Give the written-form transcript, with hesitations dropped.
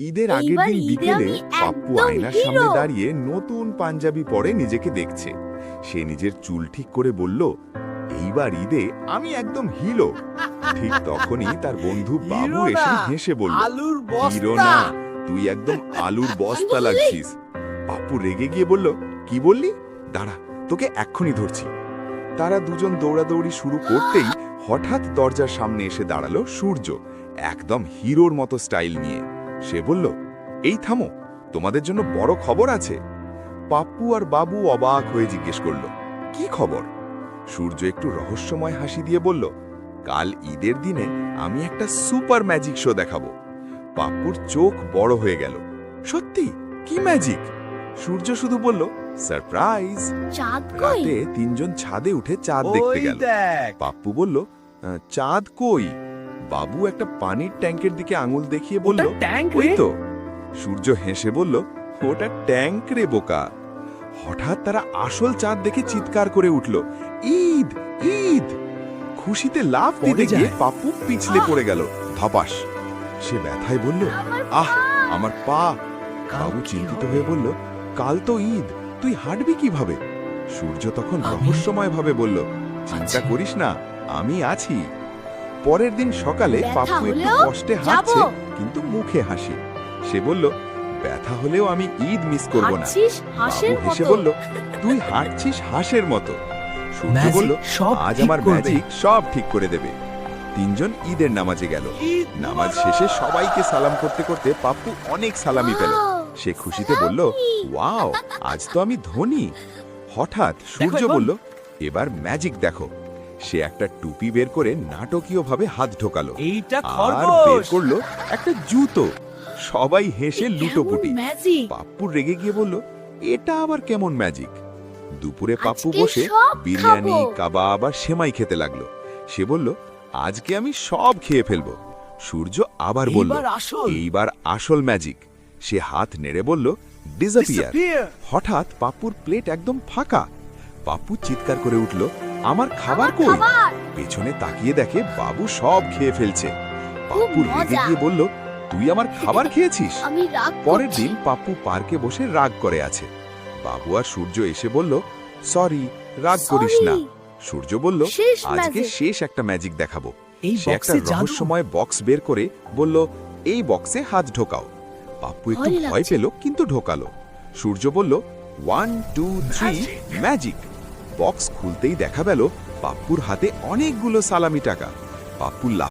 ঈদের আগের এইবার দিন ঈদে বিকেলে আমি পাপ্পু একদম আয়নার সামনে হিরো। দাঁড়িয়ে নতুন পাঞ্জাবি পরে নিজেকে দেখছে। সে নিজের চুল ঠিক করে বলল, এইবার ঈদে আমি একদম হিরো। ঠিক তখনই তার বন্ধু বাবু হিরো এসে না, হেসে বলল, আলুর হিরো বস্তা। না, তুই একদম আলুর বস্তা লাগছিস। পাপ্পু রেগে গিয়ে বলল, কি বললি? দাঁড়া, তোকে এক্ষুনি ধরছি। তারা দুজন দৌড়াদৌড়ি শুরু করতেই হঠাৎ দরজার সামনে এসে দাঁড়ালো সূর্য, একদম হিরোর মতো স্টাইল নিয়ে। সে বলল, এই থামো, তোমাদের জন্য বড় খবর আছে। পাপ্পু আর বাবু অবাক হয়ে জিজ্ঞেস করল, কি খবর? সূর্য একটু রহস্যময় হাসি দিয়ে বলল, কাল ঈদের দিনে আমি একটা সুপার ম্যাজিক শো দেখাবো। পাপ্পুর চোখ বড় হয়ে গেল। সত্যি? কি ম্যাজিক? সূর্য শুধু বলল, সারপ্রাইজ। চাঁদ কই? রাতে তিনজন ছাদে উঠে চাঁদ দেখতে ওই গেল। দেখ, পাপ্পু বলল, চাঁদ কই? বাবু একটা পানির ট্যাঙ্কের দিকে আঙুল দেখিয়ে বলল, ওটা ট্যাঙ্ক ওই রে। তো। সূর্য হেসে বলল, ওটা ট্যাঙ্ক রে বোকা। হঠাৎ তারা আসল চাঁদ দেখে চিৎকার করে উঠল, ঈদ ঈদ! খুশিতে লাফ দিতে পড়ে গিয়ে যায়। পাপ্পু পিছলে পড়ে গেল ধপাস। সে ব্যথায় বলল, আহ, আমার পা! বাবু চিন্তিত হয়ে বলল, কাল তো ঈদ, তুই হাঁটবি কিভাবে? সূর্য তখন রহস্যময়ভাবে বলল, চিন্তা করিস না, আমি আছি। পরের দিন সকালে ব্যথা পাপ্পু একটু হলেও কষ্টে যাবো। হাঁটছে, কিন্তু মুখে হাসি। সে বলল, ব্যথা হলেও আমি ঈদ মিস করব না। হাঁটছিস হাঁসের বাবু হেসে মতো। বলল, তুই হাঁটছিস হাঁসের মতো। সূর্য ম্যাজিক বলল, সব আজ ঠিক আমার করবে। ম্যাজিক সব ঠিক করে দেবে। তিনজন ঈদের নামাজে গেল। ঈদ নামাজ মুবারক। শেষে সবাইকে সালাম করতে করতে পাপ্পু অনেক সালামি পেল। Wow! সে খুশিতে বলল, ওয়াও, আজ তো আমি ধনী। হঠাৎ সূর্য এখন। বলল, এবার ম্যাজিক দেখো। সে একটা টুপি বের করে নাটকীয়ভাবে হাত ঢোকালো এইটা আর বের খরগোশ। করলো একটা জুতো। সবাই হেসে লুটোপুটি। কেমন ম্যাজিক! পাপ্পু রেগে গিয়ে বলল, এটা আবার কেমন ম্যাজিক? দুপুরে পাপ্পু আজকে বসে সব বিরিয়ানি, খাবো। কাবাব আর সেমাই খেতে লাগলো। সে বলল, আজকে আমি সব খেয়ে ফেলবো। সূর্য আবার বলল, এইবার আসল। এইবার আসল ম্যাজিক। সে হাত নেড়ে বলল, ডিসঅ্যাপিয়ার। Disappear. হঠাৎ পাপ্পুর প্লেট একদম ফাঁকা। পাপ্পু চিৎকার করে উঠল, আমার খাবার আমার কই? খাবার! পেছনে তাকিয়ে দেখে বাবু সব খেয়ে ফেলছে। পাপ্পু রেগে মজা। গিয়ে বলল, তুই আমার খাবার খেয়েছিস? আমি রাগ পরের করছি। দিন পাপ্পু পার্কে বসে রাগ করে আছে। বাবু আর সূর্য এসে বলল, সরি, রাগ করিস না। Sorry! সূর্য বলল, শেষ আজকে magic। শেষ একটা ম্যাজিক দেখাবো। এই সে একটা বক্সে জাদু। রহস্যময় বক্স বের করে বলল, এই বক্সে হাত ঢোকাও। পাপ্পু একটু ভয় ভয় লাগছে। পেল, কিন্তু ঢোকালো। সূর্য বলল, 1 2 3 ম্যাজিক। বক্স খুলতেই দেখা গেল পাপ্পুর হাতে অনেকগুলো সালামি টাকা। পাপ্পু